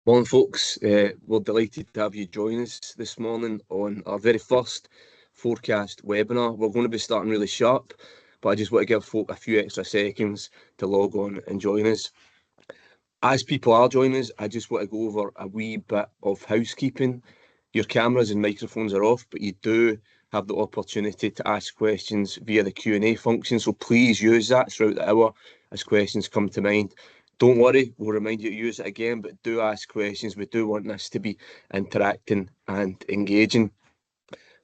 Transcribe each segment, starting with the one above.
Morning, folks. We're delighted to have you join us this morning on our very first ForeCASt webinar. We're going to be starting really sharp, but I just want to give folk a few extra seconds to log on and join us. As people are joining us, I just want to go over a wee bit of housekeeping. Your cameras and microphones are off, but you do have the opportunity to ask questions via the Q&A function, so please use that throughout the hour as questions come to mind. Don't worry, we'll remind you to use it again, but do ask questions. We do want this to be interacting and engaging.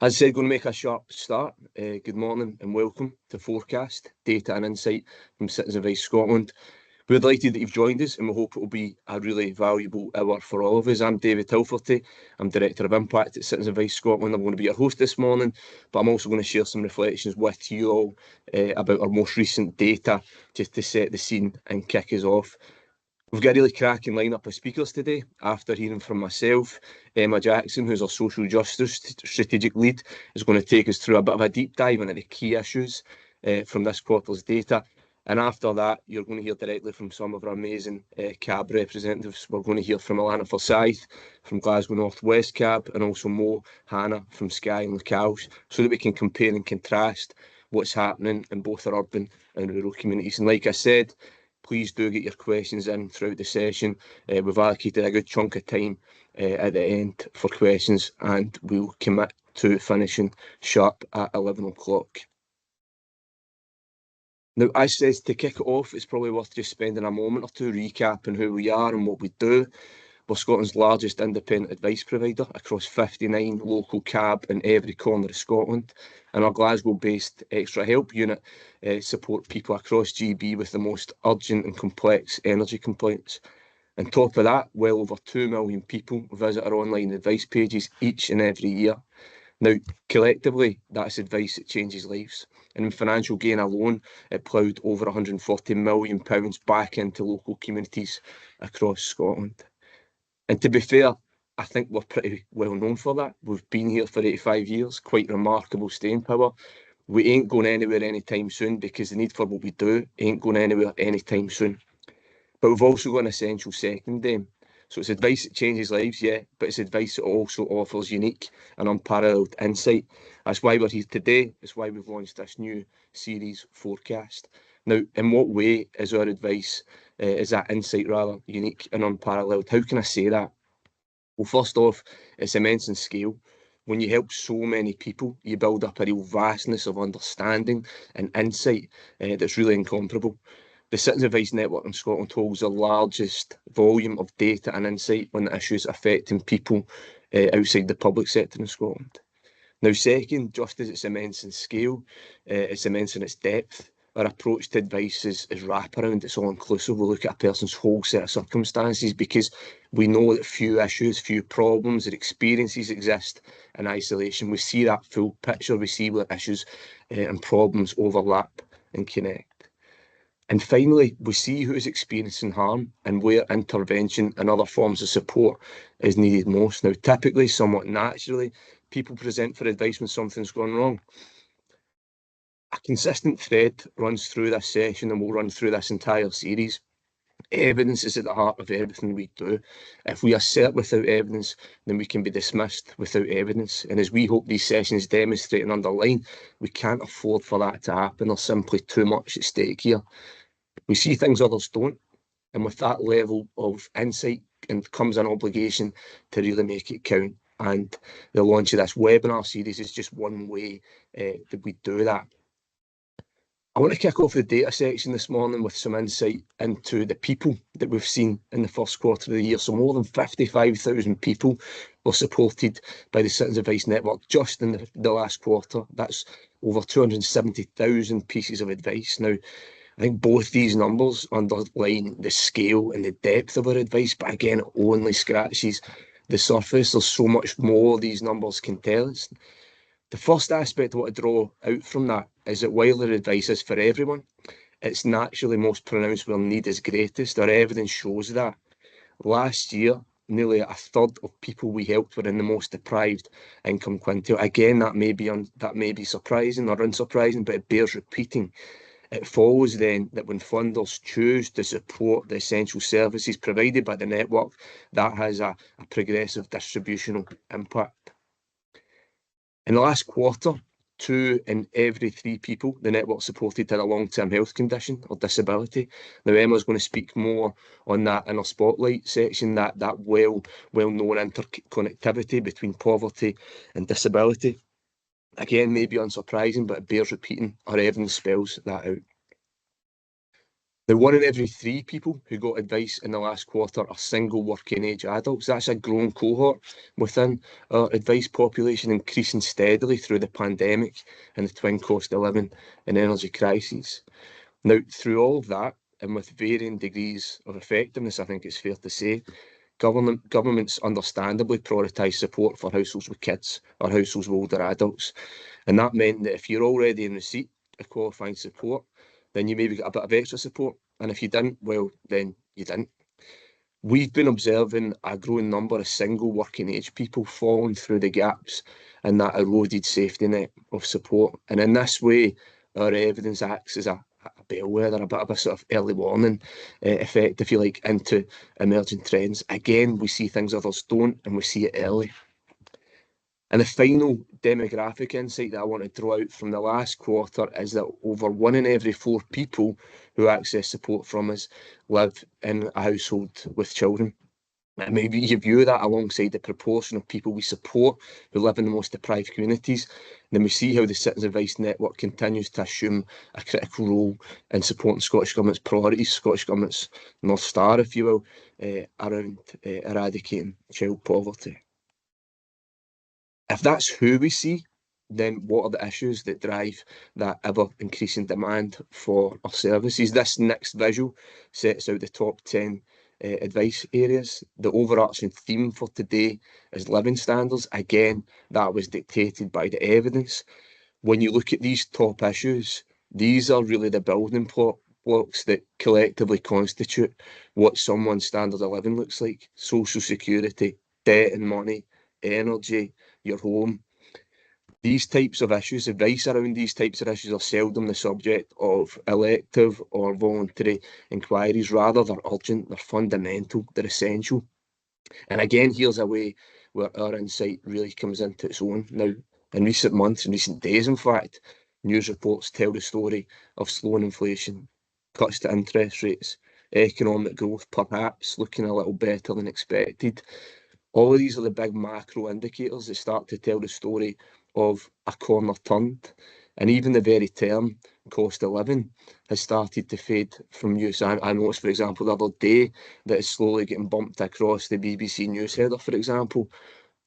As I said, going to make a sharp start. Good morning and welcome to ForeCASt, Data and Insight from Citizen Advice Scotland. We're delighted that you've joined us and we hope it will be a really valuable hour for all of us. I'm David Tilferty. I'm Director of Impact at Citizen Advice Scotland. I'm going to be your host this morning, but I'm also going to share some reflections with you all about our most recent data, just to set the scene and kick us off. We've got a really cracking lineup of speakers today. After hearing from myself, Emma Jackson, who's our social justice strategic lead, is going to take us through a bit of a deep dive into the key issues from this quarter's data. And after that, you're going to hear directly from some of our amazing CAB representatives. We're going to hear from Alana Forsyth from Glasgow North West CAB, and also Mo Hannah from Skye and Locales, so that we can compare and contrast what's happening in both our urban and rural communities. And like I said, please do get your questions in throughout the session. We've allocated a good chunk of time at the end for questions, and we'll commit to finishing sharp at 11 o'clock. Now, as says, to kick it off, it's probably worth just spending a moment or two recapping who we are and what we do. We're Scotland's largest independent advice provider across 59 local CAB in every corner of Scotland. And our Glasgow-based Extra Help unit support people across GB with the most urgent and complex energy complaints. On top of that, well over 2 million people visit our online advice pages each and every year. Now, collectively, that's advice that changes lives. And in financial gain alone, it ploughed over £140 million back into local communities across Scotland. And to be fair, I think we're pretty well known for that. We've been here for 85 years, quite remarkable staying power. We ain't going anywhere anytime soon because the need for what we do ain't going anywhere anytime soon. But we've also got an essential second aim. So it's advice that changes lives, yeah, but it's advice that also offers unique and unparalleled insight. That's why we're here today. It's why we've launched this new series, ForeCASt. Now, in what way is our advice, is that insight rather, unique and unparalleled? How can I say that? Well, first off, it's immense in scale. When you help so many people, you build up a real vastness of understanding and insight that's really incomparable. The Citizen Advice Network in Scotland holds the largest volume of data and insight on the issues affecting people outside the public sector in Scotland. Now, second, just as it's immense in scale, it's immense in its depth. Our approach to advice is wraparound, it's all-inclusive. We look at a person's whole set of circumstances because we know that few issues, few problems or experiences exist in isolation. We see that full picture, we see where issues and problems overlap and connect. And finally, we see who is experiencing harm and where intervention and other forms of support is needed most. Now, typically, somewhat naturally, people present for advice when something's gone wrong. A consistent thread runs through this session and will run through this entire series. Evidence is at the heart of everything we do. If we assert without evidence, then we can be dismissed without evidence. And as we hope these sessions demonstrate and underline, we can't afford for that to happen. There's simply too much at stake here. We see things others don't. And with that level of insight comes an obligation to really make it count. And the launch of this webinar series is just one way that we do that. I want to kick off the data section this morning with some insight into the people that we've seen in the first quarter of the year. So more than 55,000 people were supported by the Citizen Advice Network just in the last quarter. That's over 270,000 pieces of advice. Now, I think both these numbers underline the scale and the depth of our advice, but again, it only scratches the surface. There's so much more these numbers can tell us. The first aspect I want to draw out from that is that while our advice is for everyone, it's naturally most pronounced where need is greatest. Our evidence shows that. Last year, nearly a third of people we helped were in the most deprived income quintile. Again, that may be surprising or unsurprising, but it bears repeating. It follows then that when funders choose to support the essential services provided by the network, that has a progressive distributional impact. In the last quarter, 2 in every 3 people the network supported had a long-term health condition or disability. Now Emma's going to speak more on that in our spotlight section, that well-known interconnectivity between poverty and disability. Again, maybe unsurprising, but it bears repeating. Our evidence spells that out. Now, 1 in every 3 people who got advice in the last quarter are single working age adults. That's a growing cohort within our advice population, increasing steadily through the pandemic and the twin cost of living and energy crises. Now, through all of that, and with varying degrees of effectiveness, I think it's fair to say, governments understandably prioritise support for households with kids or households with older adults. And that meant that if you're already in receipt of qualifying support, then you maybe got a bit of extra support. And if you didn't, well, then you didn't. We've been observing a growing number of single working age people falling through the gaps in that eroded safety net of support. And in this way, our evidence acts as a bellwether, a bit of a sort of early warning effect, if you like, into emerging trends. Again, we see things others don't, and we see it early. And the final demographic insight that I want to draw out from the last quarter is that over 1 in every 4 people who access support from us live in a household with children. And maybe you view that alongside the proportion of people we support who live in the most deprived communities. Then we see how the Citizens Advice Network continues to assume a critical role in supporting Scottish Government's priorities, Scottish Government's North Star, if you will, around eradicating child poverty. If that's who we see, then what are the issues that drive that ever-increasing demand for our services? This next visual sets out the top 10 advice areas. The overarching theme for today is living standards. Again, that was dictated by the evidence. When you look at these top issues, these are really the building blocks that collectively constitute what someone's standard of living looks like. Social security, debt and money, energy, your home. These types of issues, advice around these types of issues are seldom the subject of elective or voluntary inquiries. Rather, they're urgent, they're fundamental, they're essential. And again, here's a way where our insight really comes into its own. Now, in recent months, in recent days, in fact, news reports tell the story of slowing inflation, cuts to interest rates, economic growth perhaps looking a little better than expected. All of these are the big macro indicators that start to tell the story of a corner turned. And even the very term cost of living has started to fade from use. I noticed, for example, the other day that it's slowly getting bumped across the BBC news header, for example.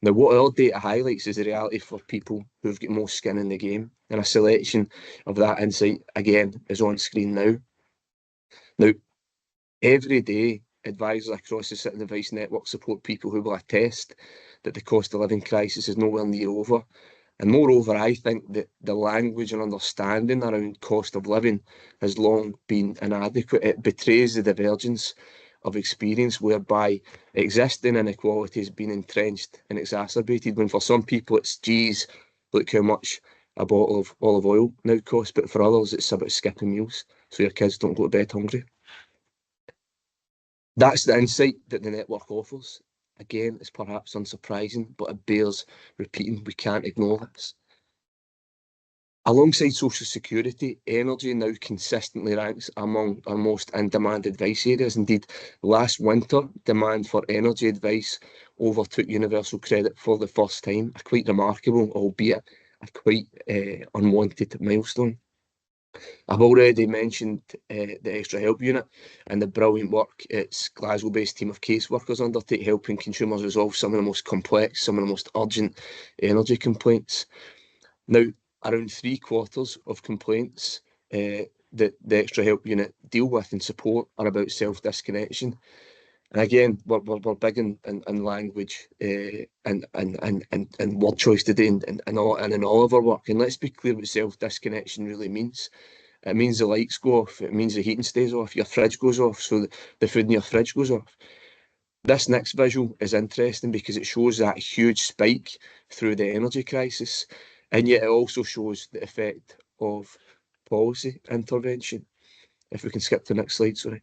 Now, what our data highlights is the reality for people who've got more skin in the game. And a selection of that insight, again, is on screen now. Now, every day, advisors across the Citizen Advice Network support people who will attest that the cost of living crisis is nowhere near over. And moreover, I think that the language and understanding around cost of living has long been inadequate. It betrays the divergence of experience whereby existing inequality has been entrenched and exacerbated, when for some people it's, geez, look how much a bottle of olive oil now costs, but for others it's about skipping meals so your kids don't go to bed hungry. That's the insight that the network offers. Again, it's perhaps unsurprising, but it bears repeating. We can't ignore this. Alongside social security, energy now consistently ranks among our most in-demand advice areas. Indeed, last winter, demand for energy advice overtook universal credit for the first time, a quite remarkable, albeit a quite unwanted milestone. I've already mentioned the Extra Help Unit and the brilliant work its Glasgow-based team of caseworkers undertake, helping consumers resolve some of the most complex, some of the most urgent energy complaints. Now, around 3/4 of complaints that the Extra Help Unit deal with and support are about self-disconnection. And again, we're big in language and word choice today and in all of our work. And let's be clear what self-disconnection really means. It means the lights go off, it means the heating stays off, your fridge goes off, so the food in your fridge goes off. This next visual is interesting because it shows that huge spike through the energy crisis, and yet it also shows the effect of policy intervention. If we can skip to the next slide, sorry.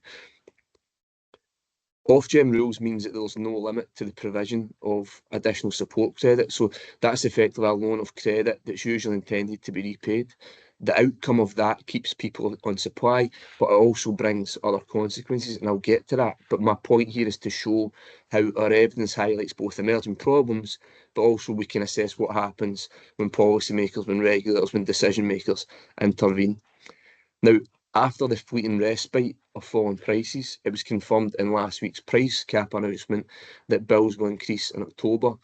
Ofgem rules means that there's no limit to the provision of additional support credit. So that's effectively a loan of credit that's usually intended to be repaid. The outcome of that keeps people on supply, but it also brings other consequences, and I'll get to that. But my point here is to show how our evidence highlights both emerging problems, but also we can assess what happens when policymakers, when regulators, when decision makers intervene. Now, after the fleeting respite of falling prices, it was confirmed in last week's price cap announcement that bills will increase in October.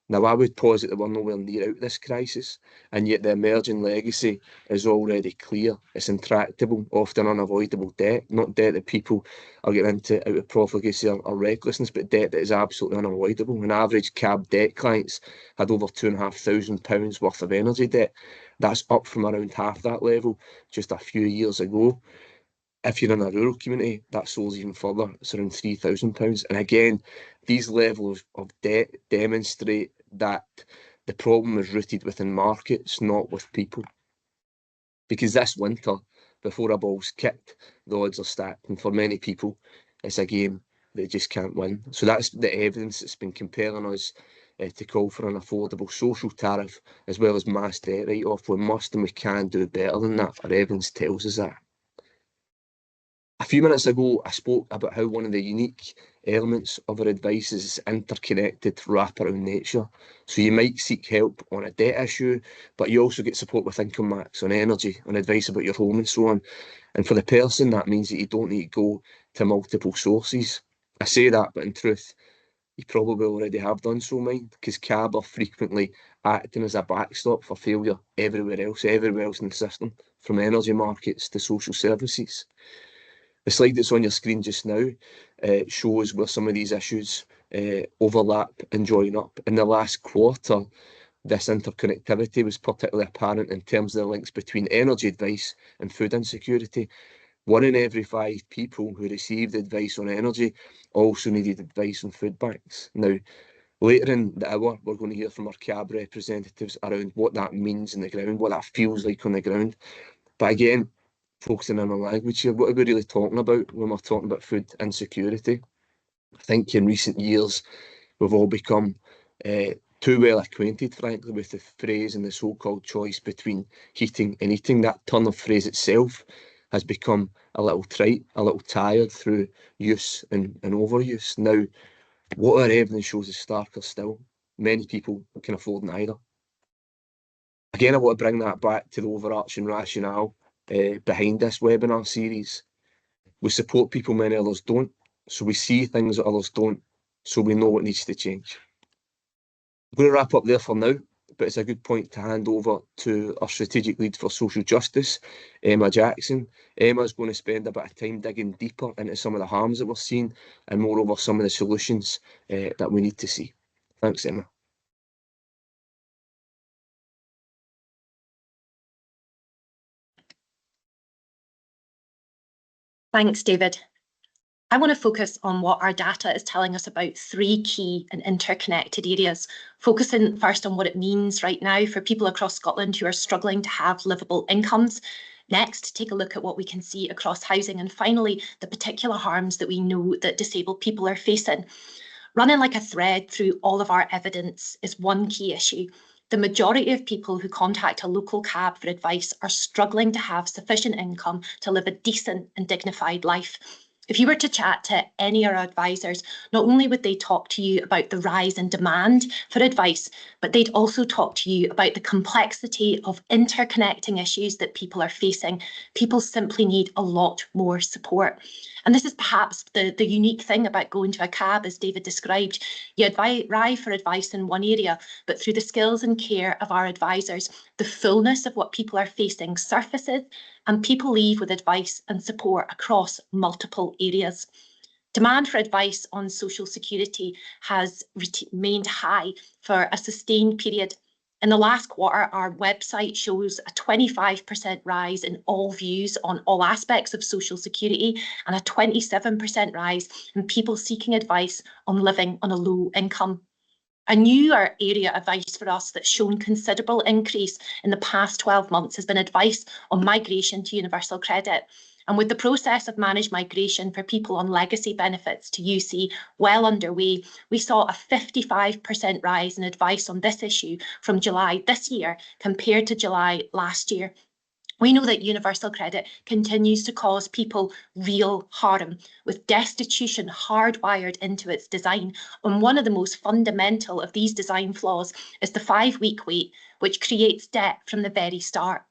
Now, I would posit that we're nowhere near out this crisis, and yet the emerging legacy is already clear. It's intractable, often unavoidable debt, not debt that people are getting into out of profligacy or recklessness, but debt that is absolutely unavoidable. An average cab debt clients had over £2,500 worth of energy debt. That's up from around half that level just a few years ago. If you're in a rural community, that soars even further. It's around £3,000. And again, these levels of debt demonstrate that the problem is rooted within markets, not with people. Because this winter, before a ball's kicked, the odds are stacked. And for many people, it's a game they just can't win. So that's the evidence that's been compelling us to call for an affordable social tariff, as well as mass debt write-off. We must and we can do better than that. Our evidence tells us that. A few minutes ago, I spoke about how one of the unique elements of our advice is its interconnected wraparound nature. So you might seek help on a debt issue, but you also get support with income max, on energy, on advice about your home and so on. And for the person, that means that you don't need to go to multiple sources. I say that, but in truth, you probably already have done so, mind, because CAB are frequently acting as a backstop for failure everywhere else in the system, from energy markets to social services. The slide that's on your screen just now shows where some of these issues overlap and join up. In the last quarter, this interconnectivity was particularly apparent in terms of the links between energy advice and food insecurity. 1 in every 5 people who received advice on energy also needed advice on food banks. Now, later in the hour, we're going to hear from our CAB representatives around what that means on the ground, what that feels like on the ground. But again, focusing on our language here, what are we really talking about when we're talking about food insecurity? I think in recent years, we've all become too well acquainted, frankly, with the phrase and the so-called choice between heating and eating. That turn of phrase itself has become a little trite, a little tired through use and overuse. Now, what our evidence shows is starker still. Many people can afford neither. Again, I want to bring that back to the overarching rationale behind this webinar series. We support people many others don't, so we see things that others don't, so we know what needs to change. I'm going to wrap up there for now, but it's a good point to hand over to our strategic lead for social justice, Emma Jackson. Emma's going to spend a bit of time digging deeper into some of the harms that we're seeing and moreover some of the solutions that we need to see. Thanks, Emma. Thanks, David. I want to focus on what our data is telling us about 3 key and interconnected areas, focusing first on what it means right now for people across Scotland who are struggling to have livable incomes. Next, take a look at what we can see across housing, and finally, the particular harms that we know that disabled people are facing. Running like a thread through all of our evidence is one key issue. The majority of people who contact a local CAB for advice are struggling to have sufficient income to live a decent and dignified life. If you were to chat to any of our advisors, not only would they talk to you about the rise in demand for advice, but they'd also talk to you about the complexity of interconnecting issues that people are facing. People simply need a lot more support. And this is perhaps the unique thing about going to a CAB, as David described. You arrive for advice in one area, but through the skills and care of our advisors, the fullness of what people are facing surfaces, and people leave with advice and support across multiple areas. Demand for advice on social security has remained high for a sustained period. In the last quarter, our website shows a 25% rise in all views on all aspects of social security and a 27% rise in people seeking advice on living on a low income. A newer area of advice for us that's shown considerable increase in the past 12 months has been advice on migration to universal credit. And with the process of managed migration for people on legacy benefits to UC well underway, we saw a 55% rise in advice on this issue from July this year compared to July last year. We know that universal credit continues to cause people real harm, with destitution hardwired into its design. And one of the most fundamental of these design flaws is the 5-week wait, which creates debt from the very start.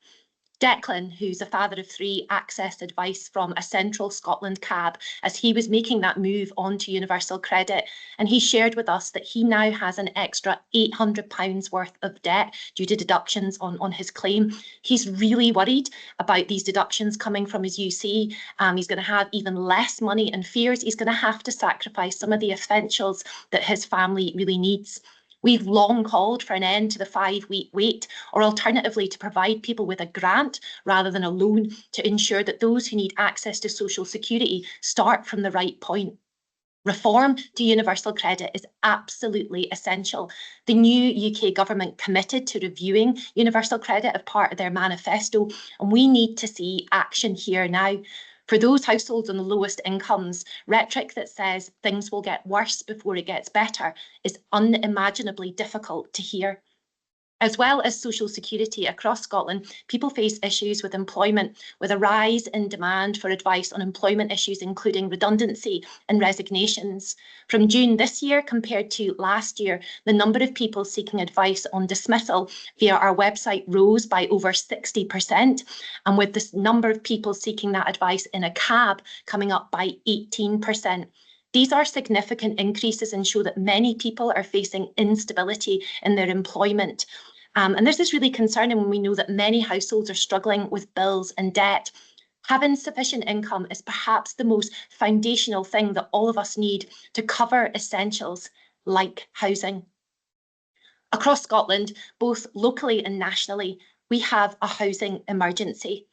Declan, who's a father of 3, accessed advice from a central Scotland cab as he was making that move onto universal credit. And he shared with us that he now has an extra £800 worth of debt due to deductions on his claim. He's really worried about these deductions coming from his UC. He's going to have even less money and fears he's going to have to sacrifice some of the essentials that his family really needs. We've long called for an end to the 5-week wait, or alternatively to provide people with a grant rather than a loan to ensure that those who need access to social security start from the right point. Reform to universal credit is absolutely essential. The new UK government committed to reviewing universal credit as part of their manifesto, and we need to see action here now. For those households on the lowest incomes, rhetoric that says things will get worse before it gets better is unimaginably difficult to hear. As well as social security across Scotland, people face issues with employment, with a rise in demand for advice on employment issues, including redundancy and resignations. From June this year compared to last year, the number of people seeking advice on dismissal via our website rose by over 60%, and with the number of people seeking that advice in a cab coming up by 18%. These are significant increases and show that many people are facing instability in their employment. And this is really concerning when we know that many households are struggling with bills and debt. Having sufficient income is perhaps the most foundational thing that all of us need to cover essentials like housing. Across Scotland, both locally and nationally, we have a housing emergency.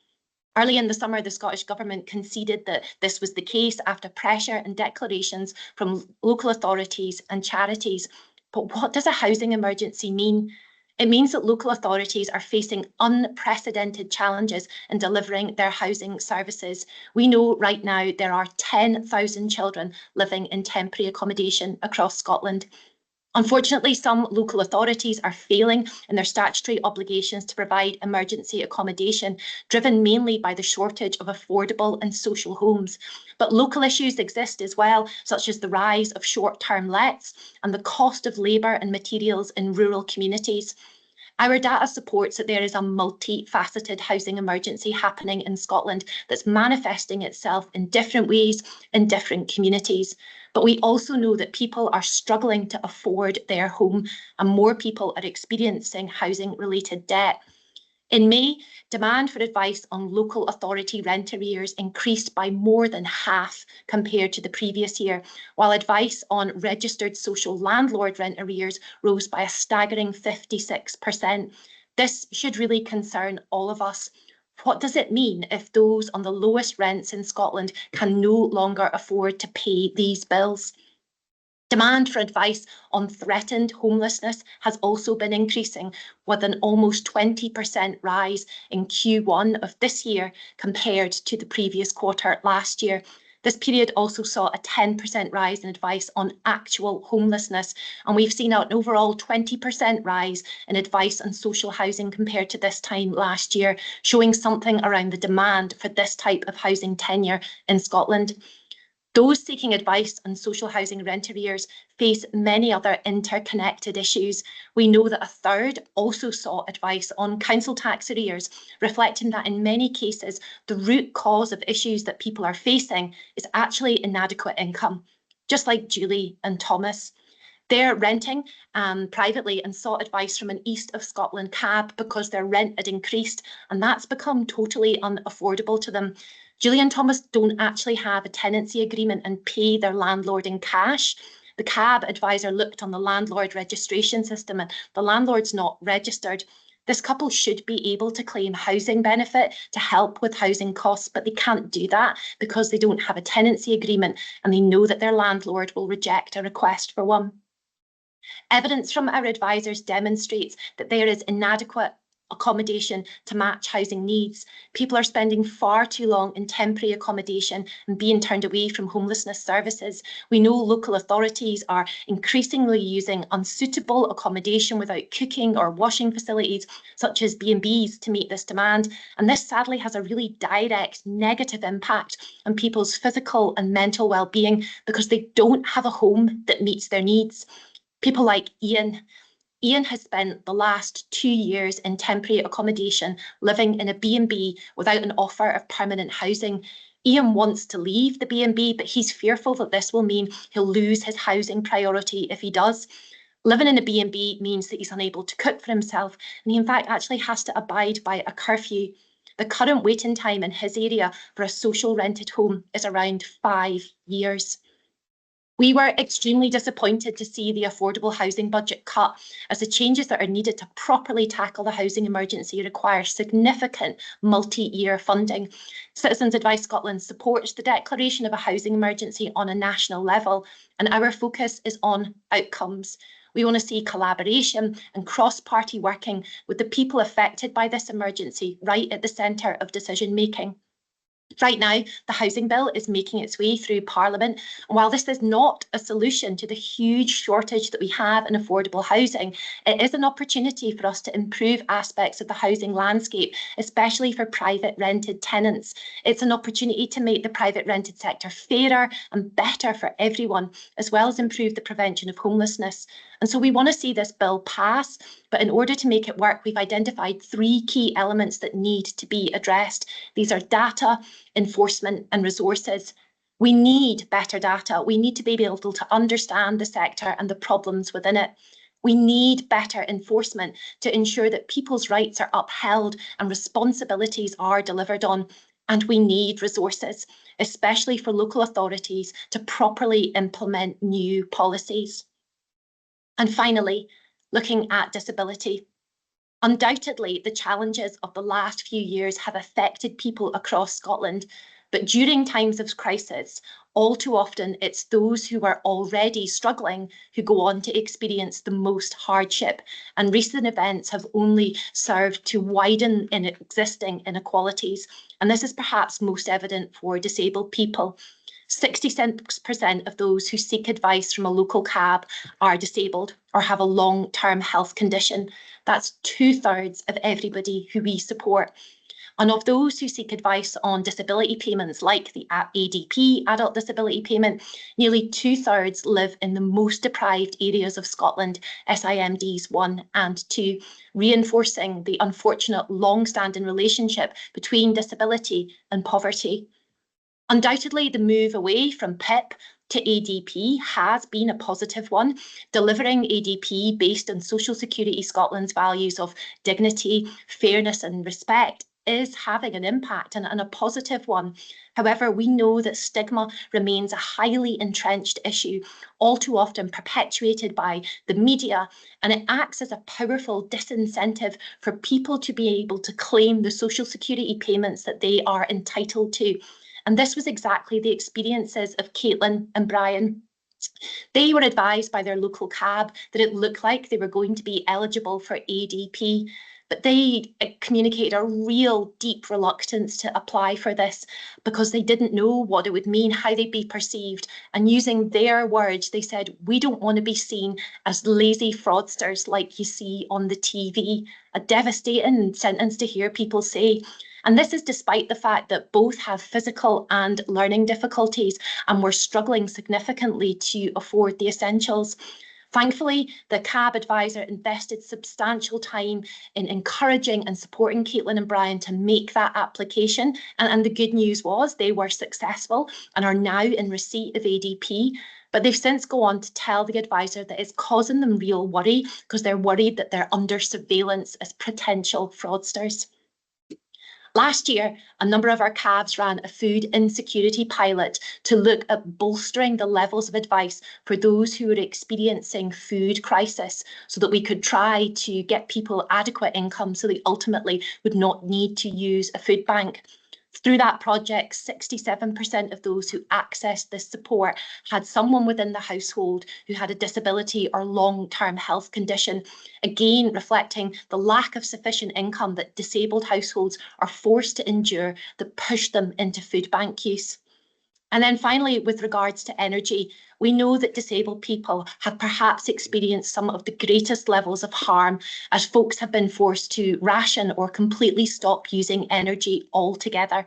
Early in the summer, the Scottish Government conceded that this was the case after pressure and declarations from local authorities and charities. But what does a housing emergency mean? It means that local authorities are facing unprecedented challenges in delivering their housing services. We know right now there are 10,000 children living in temporary accommodation across Scotland. Unfortunately, some local authorities are failing in their statutory obligations to provide emergency accommodation, driven mainly by the shortage of affordable and social homes. But local issues exist as well, such as the rise of short-term lets and the cost of labour and materials in rural communities. Our data supports that there is a multifaceted housing emergency happening in Scotland that's manifesting itself in different ways in different communities. But we also know that people are struggling to afford their home, and more people are experiencing housing-related debt. In May, demand for advice on local authority rent arrears increased by more than half compared to the previous year, while advice on registered social landlord rent arrears rose by a staggering 56%. This should really concern all of us. What does it mean if those on the lowest rents in Scotland can no longer afford to pay these bills? Demand for advice on threatened homelessness has also been increasing, with an almost 20% rise in Q1 of this year compared to the previous quarter last year. This period also saw a 10% rise in advice on actual homelessness, and we've seen an overall 20% rise in advice on social housing compared to this time last year, showing something around the demand for this type of housing tenure in Scotland. Those seeking advice on social housing rent arrears face many other interconnected issues. We know that a third also sought advice on council tax arrears, reflecting that in many cases, the root cause of issues that people are facing is actually inadequate income, just like Julie and Thomas. They're renting privately and sought advice from an East of Scotland cab because their rent had increased, and that's become totally unaffordable to them. Julie and Thomas don't actually have a tenancy agreement and pay their landlord in cash. The cab advisor looked on the landlord registration system and the landlord's not registered. This couple should be able to claim housing benefit to help with housing costs, but they can't do that because they don't have a tenancy agreement and they know that their landlord will reject a request for one. Evidence from our advisors demonstrates that there is inadequate accommodation to match housing needs. People are spending far too long in temporary accommodation and being turned away from homelessness services. We know local authorities are increasingly using unsuitable accommodation without cooking or washing facilities, such as B&Bs, to meet this demand. And this sadly has a really direct negative impact on people's physical and mental well-being because they don't have a home that meets their needs. People like Ian has spent the last 2 years in temporary accommodation, living in a B&B without an offer of permanent housing. Ian wants to leave the B&B, but he's fearful that this will mean he'll lose his housing priority if he does. Living in a B&B means that he's unable to cook for himself, and he in fact actually has to abide by a curfew. The current waiting time in his area for a social rented home is around 5 years. We were extremely disappointed to see the affordable housing budget cut, as the changes that are needed to properly tackle the housing emergency require significant multi-year funding. Citizens Advice Scotland supports the declaration of a housing emergency on a national level, and our focus is on outcomes. We want to see collaboration and cross-party working with the people affected by this emergency right at the centre of decision making. Right now, the housing bill is making its way through Parliament. And while this is not a solution to the huge shortage that we have in affordable housing, it is an opportunity for us to improve aspects of the housing landscape, especially for private rented tenants. It's an opportunity to make the private rented sector fairer and better for everyone, as well as improve the prevention of homelessness. And so we want to see this bill pass, but in order to make it work, we've identified 3 key elements that need to be addressed. These are data, enforcement and resources. We need better data. We need to be able to understand the sector and the problems within it. We need better enforcement to ensure that people's rights are upheld and responsibilities are delivered on. And we need resources, especially for local authorities, to properly implement new policies. And finally, looking at disability. Undoubtedly, the challenges of the last few years have affected people across Scotland, but during times of crisis, all too often it's those who are already struggling who go on to experience the most hardship, and recent events have only served to widen existing inequalities, and this is perhaps most evident for disabled people. 66% of those who seek advice from a local CAB are disabled or have a long-term health condition. That's 2/3 of everybody who we support. And of those who seek advice on disability payments, like the ADP, Adult Disability Payment, nearly 2/3 live in the most deprived areas of Scotland, SIMDs 1 and 2, reinforcing the unfortunate long-standing relationship between disability and poverty. Undoubtedly, the move away from PIP to ADP has been a positive one. Delivering ADP based on Social Security Scotland's values of dignity, fairness and respect is having an impact and a positive one. However, we know that stigma remains a highly entrenched issue, all too often perpetuated by the media, and it acts as a powerful disincentive for people to be able to claim the Social Security payments that they are entitled to. And this was exactly the experiences of Caitlin and Brian. They were advised by their local CAB that it looked like they were going to be eligible for ADP, but they communicated a real deep reluctance to apply for this because they didn't know what it would mean, how they'd be perceived. And using their words, they said, "We don't want to be seen as lazy fraudsters like you see on the TV." A devastating sentence to hear people say. And this is despite the fact that both have physical and learning difficulties and were struggling significantly to afford the essentials. Thankfully, the CAB advisor invested substantial time in encouraging and supporting Caitlin and Brian to make that application. And the good news was they were successful and are now in receipt of ADP. But they've since gone on to tell the advisor that it's causing them real worry because they're worried that they're under surveillance as potential fraudsters. Last year, a number of our CABs ran a food insecurity pilot to look at bolstering the levels of advice for those who were experiencing food crisis so that we could try to get people adequate income so they ultimately would not need to use a food bank. Through that project, 67% of those who accessed this support had someone within the household who had a disability or long-term health condition, again reflecting the lack of sufficient income that disabled households are forced to endure that push them into food bank use. And then finally, with regards to energy, we know that disabled people have perhaps experienced some of the greatest levels of harm as folks have been forced to ration or completely stop using energy altogether.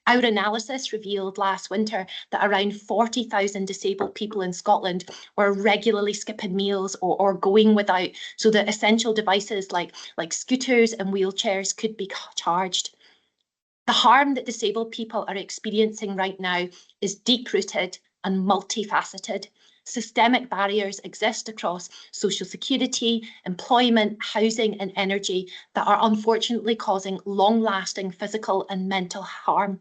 Our analysis revealed last winter that around 40,000 disabled people in Scotland were regularly skipping meals or going without, so that essential devices like scooters and wheelchairs could be charged. The harm that disabled people are experiencing right now is deep-rooted and multifaceted. Systemic barriers exist across social security, employment, housing and energy that are unfortunately causing long-lasting physical and mental harm.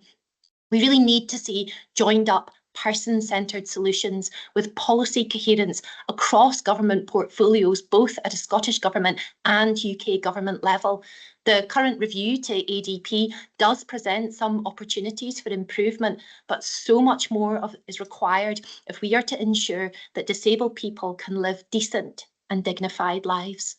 We really need to see joined up person-centred solutions with policy coherence across government portfolios, both at a Scottish Government and UK Government level. The current review to ADP does present some opportunities for improvement, but so much more is required if we are to ensure that disabled people can live decent and dignified lives.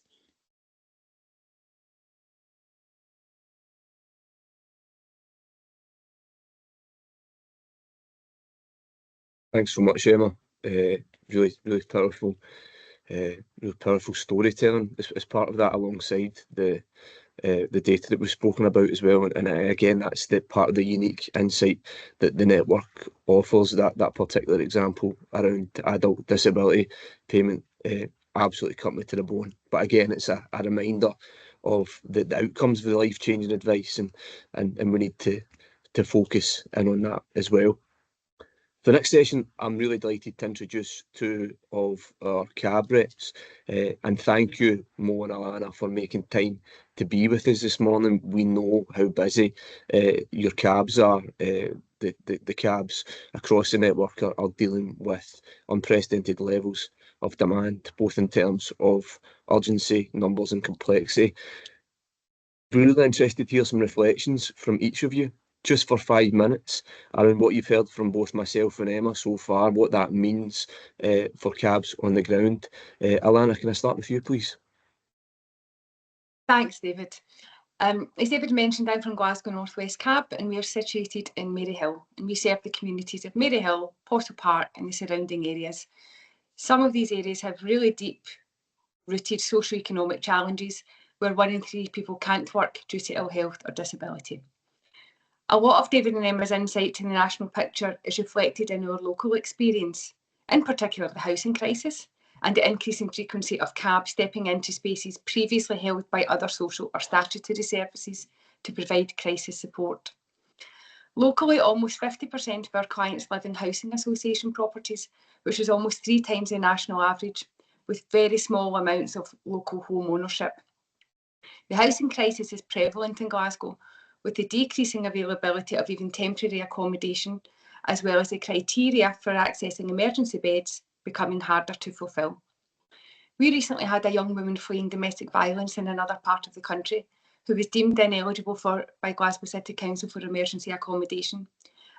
Thanks so much, Emma. Really powerful, really powerful storytelling as part of that, alongside the data that we've spoken about as well. And again, that's the part of the unique insight that the network offers. That particular example around adult disability payment absolutely cut me to the bone. But again, it's a reminder of the outcomes of the life-changing advice, and we need to focus in on that as well. For the next session, I'm really delighted to introduce two of our CAB reps, and thank you, Mo and Alana, for making time to be with us this morning. We know how busy your CABs are. The CABs across the network are dealing with unprecedented levels of demand, both in terms of urgency, numbers and complexity. We're really interested to hear some reflections from each of you, just for 5 minutes, around what you've heard from both myself and Emma so far, what that means for CABs on the ground. Alana, can I start with you, please? Thanks, David. As David mentioned, I'm from Glasgow North West CAB, and we are situated in Maryhill, and we serve the communities of Maryhill, Pottle Park and the surrounding areas. Some of these areas have really deep-rooted socio-economic challenges where 1 in 3 people can't work due to ill health or disability. A lot of David and Emma's insight to the national picture is reflected in our local experience, in particular the housing crisis and the increasing frequency of CAB stepping into spaces previously held by other social or statutory services to provide crisis support. Locally, almost 50% of our clients live in housing association properties, which is almost 3 times the national average, with very small amounts of local home ownership. The housing crisis is prevalent in Glasgow, with the decreasing availability of even temporary accommodation, as well as the criteria for accessing emergency beds becoming harder to fulfil. We recently had a young woman fleeing domestic violence in another part of the country who was deemed ineligible by Glasgow City Council for emergency accommodation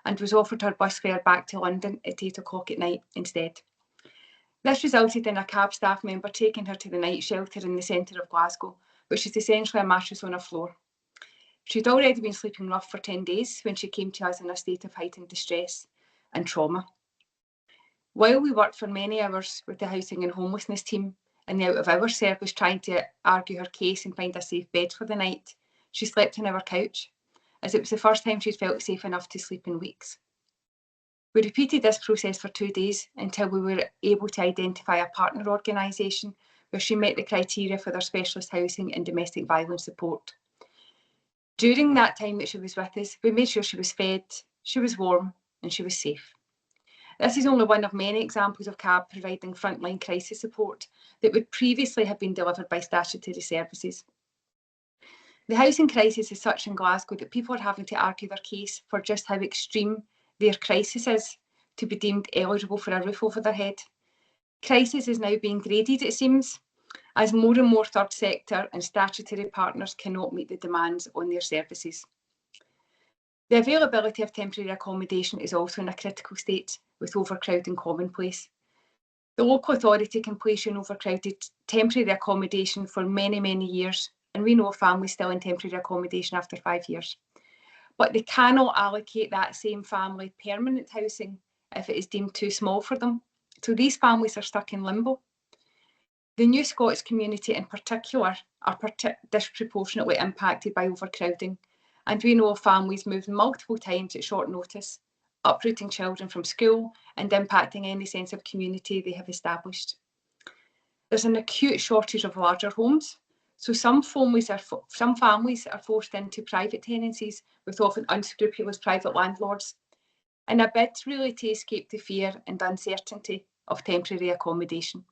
and was offered her bus fare back to London at 8 o'clock at night instead. This resulted in a CAB staff member taking her to the night shelter in the centre of Glasgow, which is essentially a mattress on a floor. She'd already been sleeping rough for 10 days when she came to us in a state of heightened distress and trauma. While we worked for many hours with the housing and homelessness team in the out-of-hours service trying to argue her case and find a safe bed for the night, she slept on our couch, as it was the first time she'd felt safe enough to sleep in weeks. We repeated this process for 2 days until we were able to identify a partner organisation where she met the criteria for their specialist housing and domestic violence support. During that time that she was with us, we made sure she was fed, she was warm and she was safe. This is only one of many examples of CAB providing frontline crisis support that would previously have been delivered by statutory services. The housing crisis is such in Glasgow that people are having to argue their case for just how extreme their crisis is to be deemed eligible for a roof over their head. Crisis is now being graded, it seems, as more and more third sector and statutory partners cannot meet the demands on their services. The availability of temporary accommodation is also in a critical state, with overcrowding commonplace. The local authority can place you in overcrowded temporary accommodation for many, many years, and we know of families still in temporary accommodation after 5 years. But they cannot allocate that same family permanent housing if it is deemed too small for them. So these families are stuck in limbo. The New Scots community in particular are disproportionately impacted by overcrowding, and we know of families moving multiple times at short notice, uprooting children from school and impacting any sense of community they have established. There's an acute shortage of larger homes, so some families are forced into private tenancies with often unscrupulous private landlords, in a bid really to escape the fear and uncertainty of temporary accommodation.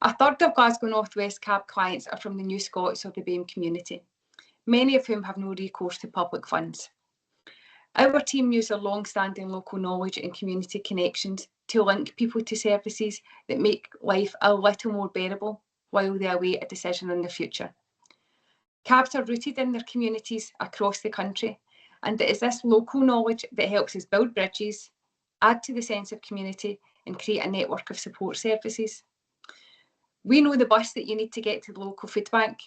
A third of Glasgow North West CAB clients are from the New Scots or the BAME community, many of whom have no recourse to public funds. Our team use their long-standing local knowledge and community connections to link people to services that make life a little more bearable while they await a decision on the future. CABs are rooted in their communities across the country, and it is this local knowledge that helps us build bridges, add to the sense of community, and create a network of support services. We know the bus that you need to get to the local food bank,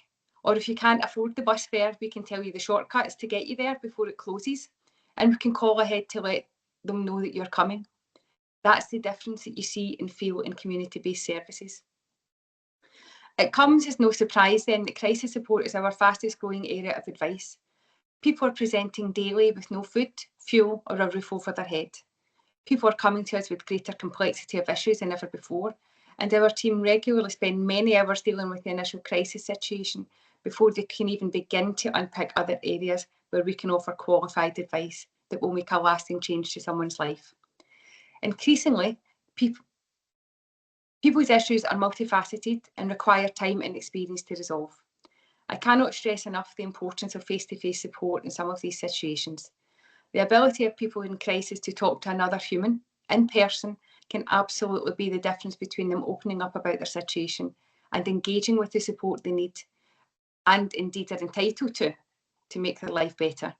or if you can't afford the bus fare, we can tell you the shortcuts to get you there before it closes, and we can call ahead to let them know that you're coming. That's the difference that you see and feel in community-based services. It comes as no surprise then that crisis support is our fastest growing area of advice. People are presenting daily with no food, fuel, or a roof over their head. People are coming to us with greater complexity of issues than ever before, and our team regularly spend many hours dealing with the initial crisis situation before they can even begin to unpick other areas where we can offer qualified advice that will make a lasting change to someone's life. Increasingly, people's issues are multifaceted and require time and experience to resolve. I cannot stress enough the importance of face-to-face support in some of these situations. The ability of people in crisis to talk to another human in person can absolutely be the difference between them opening up about their situation and engaging with the support they need and indeed are entitled to make their life better.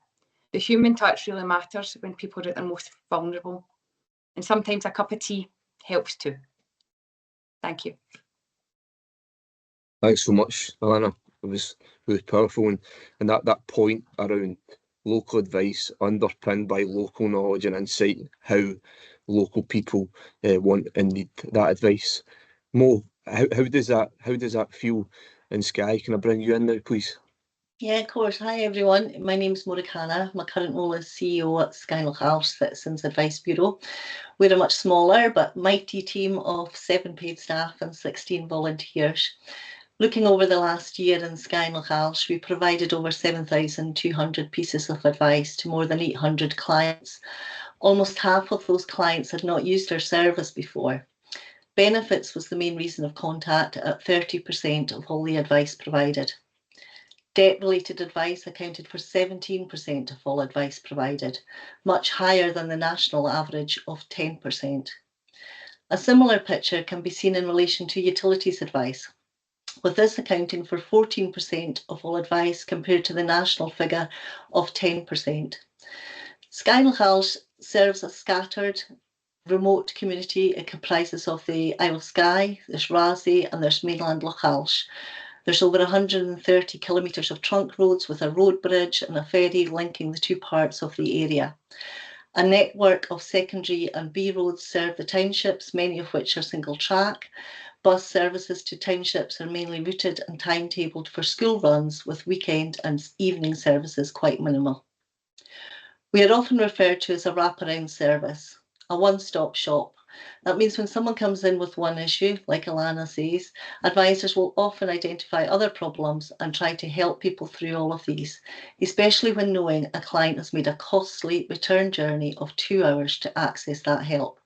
The human touch really matters when people are at their most vulnerable, and sometimes a cup of tea helps too. Thank you. Thanks so much, Alana. It was powerful, and that point around local advice underpinned by local knowledge and insight, how local people want and need that advice. Mo, how does that feel in Skye? Can I bring you in now, please? Yeah, of course. Hi, everyone. My name's Morikana. My current role as CEO at Skye Health Citizens Advice Bureau. We're a much smaller but mighty team of 7 paid staff and 16 volunteers. Looking over the last year in Skye Health, we provided over 7,200 pieces of advice to more than 800 clients. Almost half of those clients had not used our service before. Benefits was the main reason of contact at 30% of all the advice provided. Debt-related advice accounted for 17% of all advice provided, much higher than the national average of 10%. A similar picture can be seen in relation to utilities advice, with this accounting for 14% of all advice compared to the national figure of 10%. Skye Health serves a scattered, remote community. It comprises of the Isle of Skye, there's Rasay, and there's mainland Loch Alsh. There's over 130 kilometres of trunk roads with a road bridge and a ferry linking the two parts of the area. A network of secondary and B roads serve the townships, many of which are single track. Bus services to townships are mainly routed and timetabled for school runs, with weekend and evening services quite minimal. We are often referred to as a wraparound service, a one-stop shop. That means when someone comes in with one issue, like Alana says, advisors will often identify other problems and try to help people through all of these, especially when knowing a client has made a costly return journey of 2 hours to access that help.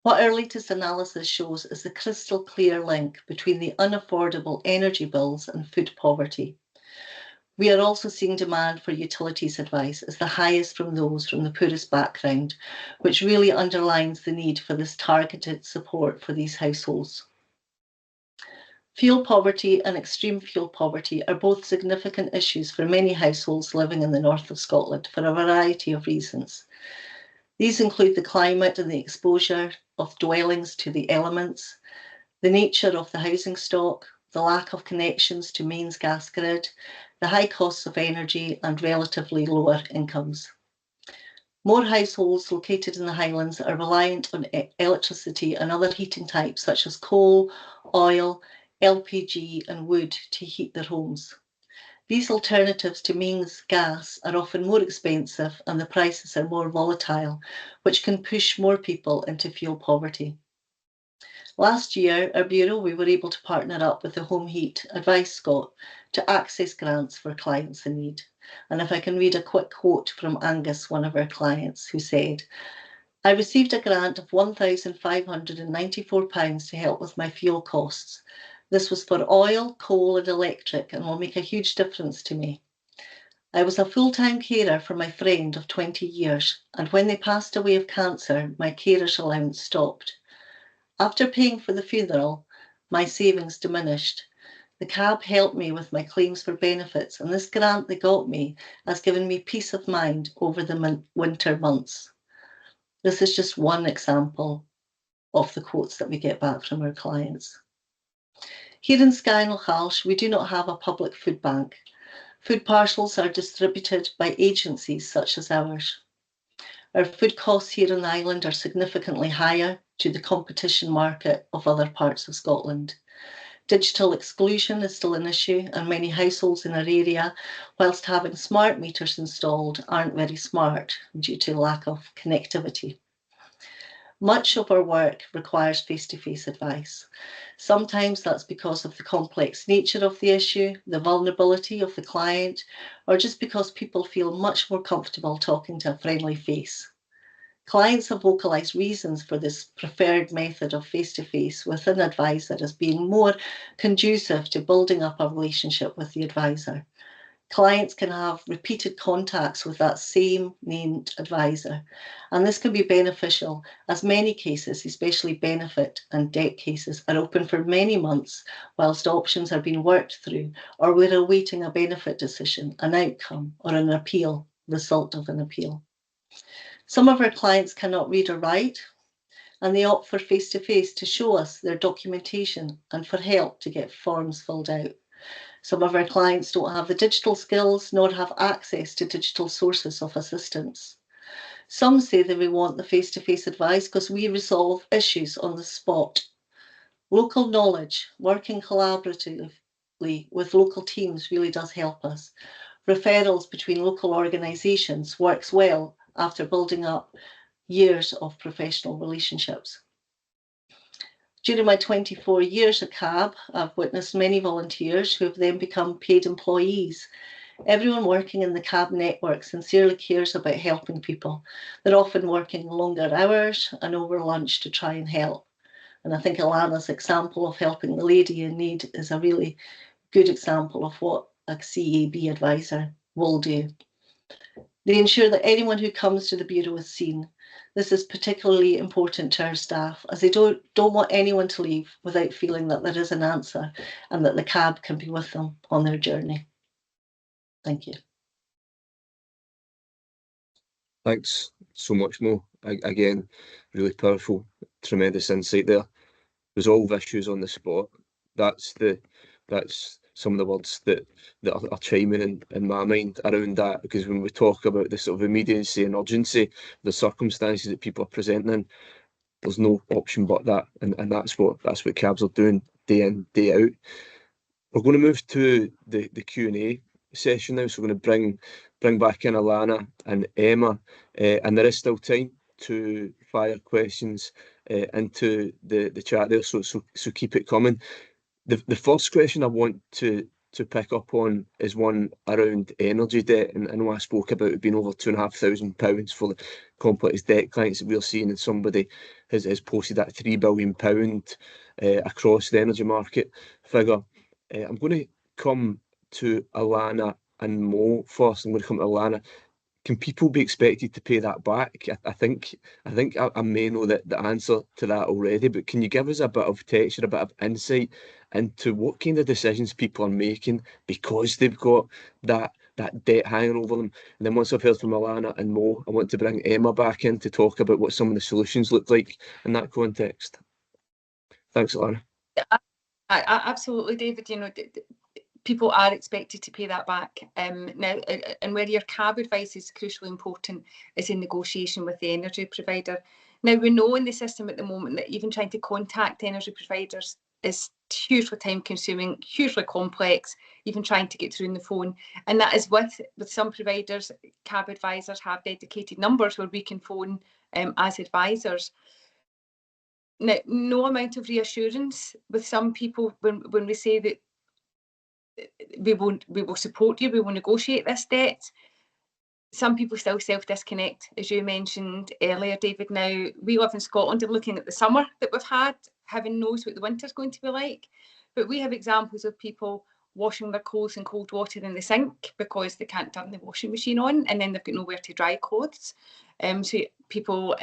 What our latest analysis shows is the crystal clear link between the unaffordable energy bills and food poverty. We are also seeing demand for utilities advice as the highest from those from the poorest background, which really underlines the need for this targeted support for these households. Fuel poverty and extreme fuel poverty are both significant issues for many households living in the north of Scotland for a variety of reasons. These include the climate and the exposure of dwellings to the elements, the nature of the housing stock, the lack of connections to mains gas grid, the high costs of energy and relatively lower incomes. More households located in the Highlands are reliant on electricity and other heating types such as coal, oil, LPG and wood to heat their homes. These alternatives to mains gas are often more expensive and the prices are more volatile, which can push more people into fuel poverty. Last year, our Bureau, we were able to partner up with the Home Heat Advice Scot to access grants for clients in need. And if I can read a quick quote from Angus, one of our clients, who said, "I received a grant of £1,594 to help with my fuel costs. This was for oil, coal and electric and will make a huge difference to me. I was a full-time carer for my friend of 20 years and when they passed away of cancer, my carer's allowance stopped. After paying for the funeral, my savings diminished. The cab helped me with my claims for benefits and this grant they got me has given me peace of mind over the winter months." This is just one example of the quotes that we get back from our clients. Here in Skye-Loughalsh, we do not have a public food bank. Food parcels are distributed by agencies such as ours. Our food costs here in the island are significantly higher to the competition market of other parts of Scotland. Digital exclusion is still an issue and many households in our area, whilst having smart meters installed, aren't very smart due to lack of connectivity. Much of our work requires face-to-face advice. Sometimes that's because of the complex nature of the issue, the vulnerability of the client, or just because people feel much more comfortable talking to a friendly face. Clients have vocalised reasons for this preferred method of face-to-face with an advisor as being more conducive to building up a relationship with the advisor. Clients can have repeated contacts with that same named advisor, and this can be beneficial as many cases, especially benefit and debt cases, are open for many months whilst options are being worked through or we're awaiting a benefit decision, an outcome or an appeal, result of an appeal. Some of our clients cannot read or write and they opt for face-to-face to show us their documentation and for help to get forms filled out. Some of our clients don't have the digital skills nor have access to digital sources of assistance. Some say that we want the face-to-face advice because we resolve issues on the spot. Local knowledge, working collaboratively with local teams really does help us. Referrals between local organisations works well after building up years of professional relationships. During my 24 years at CAB, I've witnessed many volunteers who have then become paid employees. Everyone working in the CAB network sincerely cares about helping people. They're often working longer hours and over lunch to try and help. And I think Alana's example of helping the lady in need is a really good example of what a CAB advisor will do. They ensure that anyone who comes to the Bureau is seen. This is particularly important to our staff as they don't want anyone to leave without feeling that there is an answer and that the CAB can be with them on their journey. Thank you. Thanks so much, Mo. Again, really powerful, tremendous insight there. Resolve issues on the spot. That's some of the words that are chiming in my mind around that, because when we talk about the sort of immediacy and urgency, the circumstances that people are presenting in, there's no option but that, and that's what CABs are doing day in, day out. We're going to move to the Q&A session now, so we're going to bring back in Alana and Emma, and there is still time to fire questions into the chat there, so keep it coming. The first question I want to pick up on is one around energy debt, and I know I spoke about it being over £2,500 for the complex debt clients that we're seeing, and somebody has posted that £3 billion across the energy market figure. I'm going to come to Alana and Mo first. I'm going to come to Alana. can people be expected to pay that back? I think I may know the answer to that already, but can you give us a bit of texture, a bit of insight into what kind of decisions people are making because they've got that debt hanging over them? And then once I've heard from Alana and Mo, I want to bring Emma back in to talk about what some of the solutions look like in that context. Thanks, Alana. Absolutely, David. People are expected to pay that back. Now, and where your CAB advice is crucially important is in negotiation with the energy provider. Now, we know in the system at the moment that even trying to contact energy providers is hugely time consuming, hugely complex, even trying to get through on the phone. And that is with some providers, CAB advisors have dedicated numbers where we can phone as advisors. Now, no amount of reassurance with some people when we say that we will support you, we will negotiate this debt. Some people still self-disconnect, as you mentioned earlier, David. Now, we live in Scotland and looking at the summer that we've had, heaven knows what the winter's going to be like. But we have examples of people washing their clothes in cold water in the sink because they can't turn the washing machine on, and then they've got nowhere to dry clothes. So people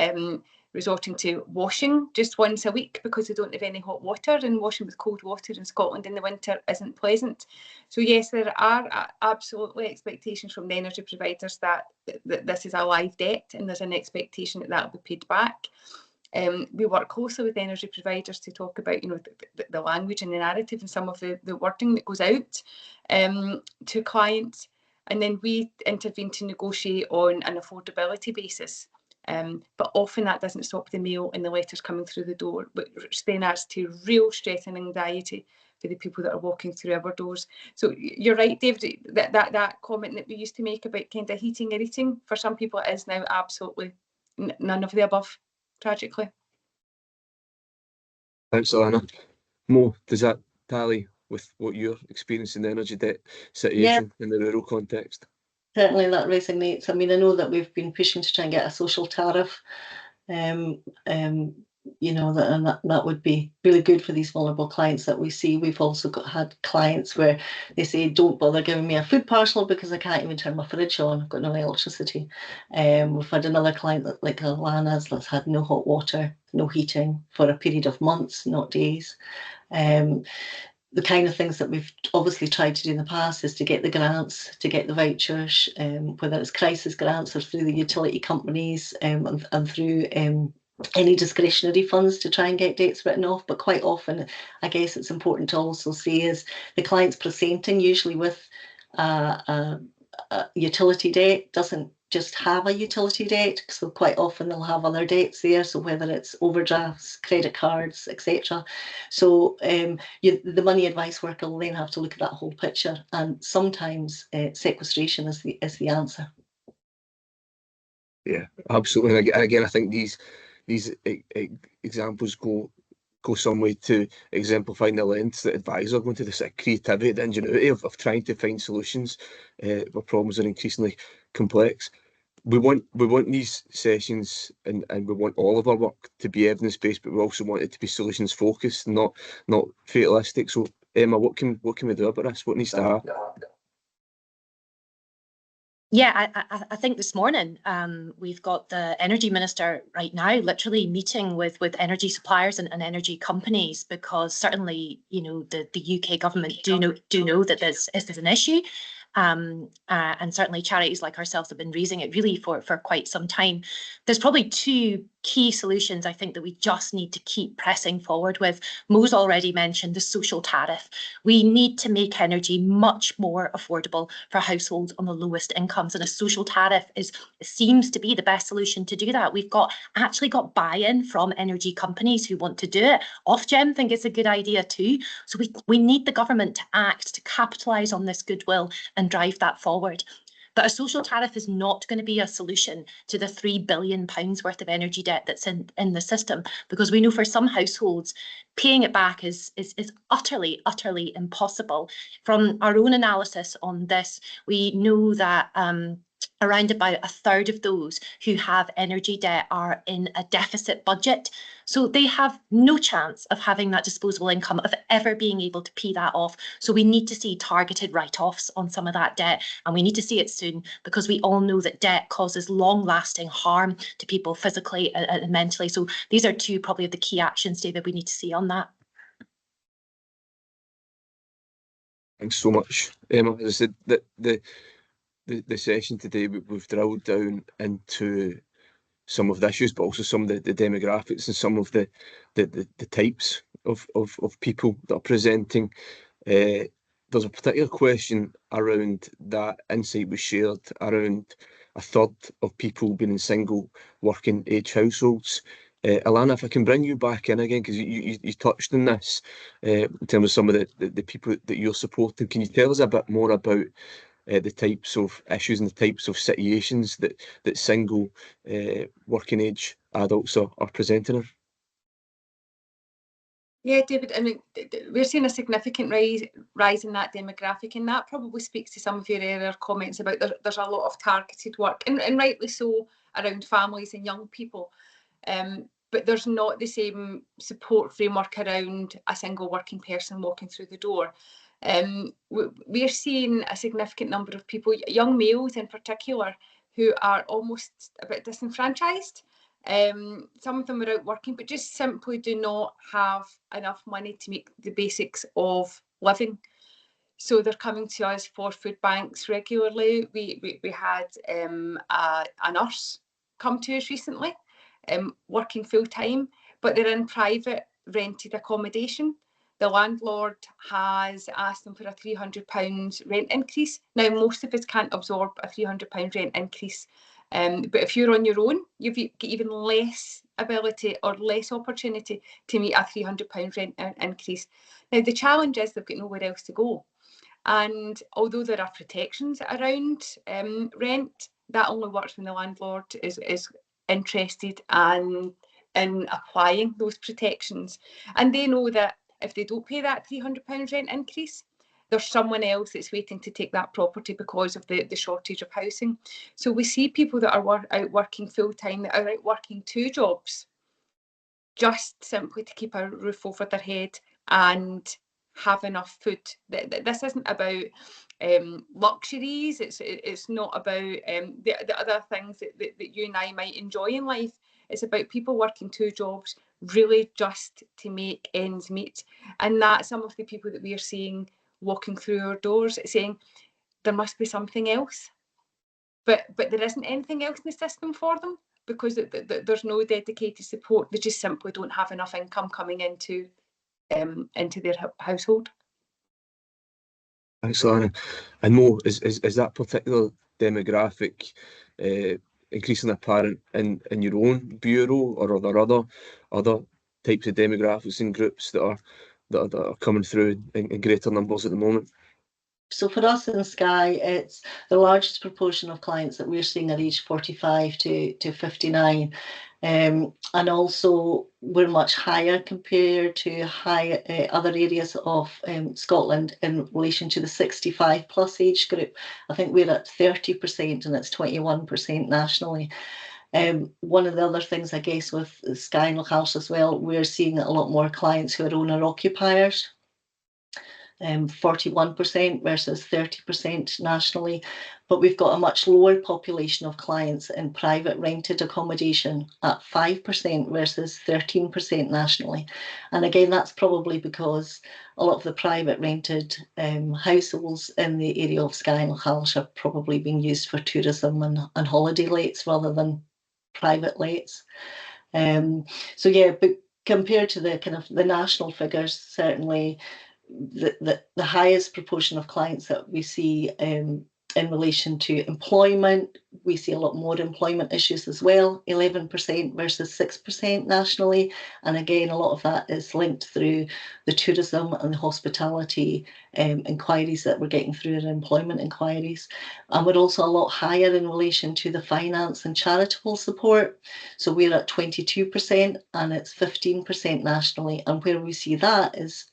resorting to washing just once a week because they don't have any hot water, and washing with cold water in Scotland in the winter isn't pleasant. So yes, there are absolutely expectations from the energy providers that this is a live debt, and there's an expectation that will be paid back. We work closely with energy providers to talk about, the language and the narrative and some of the wording that goes out to clients, and then we intervene to negotiate on an affordability basis. But often that doesn't stop the mail and the letters coming through the door, which then adds to real stress and anxiety for the people that are walking through our doors. So you're right, David, that comment that we used to make about kind of heating or eating, for some people it is now absolutely none of the above, tragically. Thanks, Alana. Mo, does that tally with what you're experiencing the energy debt situation in the rural context? Certainly that resonates. I mean, I know that we've been pushing to try and get a social tariff, that would be really good for these vulnerable clients that we see. We've also had clients where they say, don't bother giving me a food parcel because I can't even turn my fridge on, I've got no electricity. We've had another client like Alana's that's had no hot water, no heating for a period of months, not days. The kind of things that we've obviously tried to do in the past is to get the grants, to get the vouchers, whether it's crisis grants or through the utility companies, and through any discretionary funds to try and get debts written off. But quite often, I guess it's important to also see is the client's presenting usually with a utility debt, doesn't just have a utility debt, so quite often they'll have other debts there, so whether it's overdrafts, credit cards, etc. So the money advice worker will then have to look at that whole picture, and sometimes sequestration is the answer. Yeah, absolutely. And again, I think these examples go some way to exemplifying the lengths that advisors are going to, the sort of creativity, the ingenuity of trying to find solutions where problems are increasingly complex. We want these sessions and we want all of our work to be evidence-based, but we also want it to be solutions focused, not fatalistic. So Emma, what can we do about this? What needs to happen? Yeah, I think this morning we've got the energy minister right now literally meeting with energy suppliers and energy companies, because certainly the UK government do know that this is an issue. And certainly charities like ourselves have been raising it really for quite some time. There's probably two key solutions I think that we just need to keep pressing forward with. Mo's already mentioned the social tariff. We need to make energy much more affordable for households on the lowest incomes, and a social tariff seems to be the best solution to do that. We've actually got buy-in from energy companies who want to do it. Ofgem think it's a good idea too. So we need the government to act to capitalise on this goodwill and drive that forward. But a social tariff is not going to be a solution to the £3 billion worth of energy debt that's in the system, because we know for some households paying it back is utterly impossible. From our own analysis on this, we know that Around about a third of those who have energy debt are in a deficit budget. So they have no chance of having that disposable income, of ever being able to pay that off. So we need to see targeted write-offs on some of that debt, and we need to see it soon, because we all know that debt causes long-lasting harm to people physically and mentally. So these are two probably of the key actions, David, we need to see on that. Thanks so much, Emma. As I said, the session today, we've drilled down into some of the issues, but also some of the demographics and some of the types of people that are presenting. There's a particular question around that insight was shared around a third of people being in single working age households. Alana, if I can bring you back in again, because you touched on this in terms of some of the people that you're supporting. Can you tell us a bit more about the types of issues and the types of situations that single working age adults are presenting? Yeah, David, I mean, we're seeing a significant rise in that demographic, and that probably speaks to some of your earlier comments about there's a lot of targeted work, and rightly so, around families and young people. But there's not the same support framework around a single working person walking through the door. We're seeing a significant number of people, young males in particular, who are almost a bit disenfranchised. Some of them are out working, but just simply do not have enough money to make the basics of living. So they're coming to us for food banks regularly. We had a nurse come to us recently, working full time, but they're in private rented accommodation. The landlord has asked them for a £300 rent increase. Now, most of us can't absorb a £300 rent increase. But if you're on your own, you've got even less ability or less opportunity to meet a £300 rent increase. Now, the challenge is they've got nowhere else to go. And although there are protections around rent, that only works when the landlord is interested in applying those protections. And they know that if they don't pay that £300 rent increase, there's someone else that's waiting to take that property because of the shortage of housing. So we see people that are out working full time, that are out working 2 jobs, just simply to keep a roof over their head and have enough food. This isn't about luxuries. It's not about the other things that you and I might enjoy in life. It's about people working 2 jobs really just to make ends meet. And that's some of the people that we are seeing walking through our doors, saying there must be something else. But there isn't anything else in the system for them, because there's no dedicated support. They just simply don't have enough income coming into their household. Thanks, Alana. And Mo, is that particular demographic increasingly apparent in your own bureau, or are there other types of demographics and groups that are coming through in greater numbers at the moment? So for us in Skye, it's the largest proportion of clients that we're seeing are aged 45 to 59. And also we're much higher compared to other areas of Scotland in relation to the 65 plus age group. I think we're at 30% and it's 21% nationally. One of the other things, I guess, with Skye and Lochhouse as well, we're seeing a lot more clients who are owner-occupiers. 41% versus 30% nationally, but we've got a much lower population of clients in private rented accommodation at 5% versus 13% nationally. And again, that's probably because a lot of the private rented households in the area of Skye and Lochhouse are probably being used for tourism and holiday lets rather than private lets. So yeah, but compared to the kind of the national figures, certainly the highest proportion of clients that we see in relation to employment, we see a lot more employment issues as well, 11% versus 6% nationally. And again, a lot of that is linked through the tourism and the hospitality inquiries that we're getting through in employment inquiries. And we're also a lot higher in relation to the finance and charitable support. So we're at 22% and it's 15% nationally. And where we see that is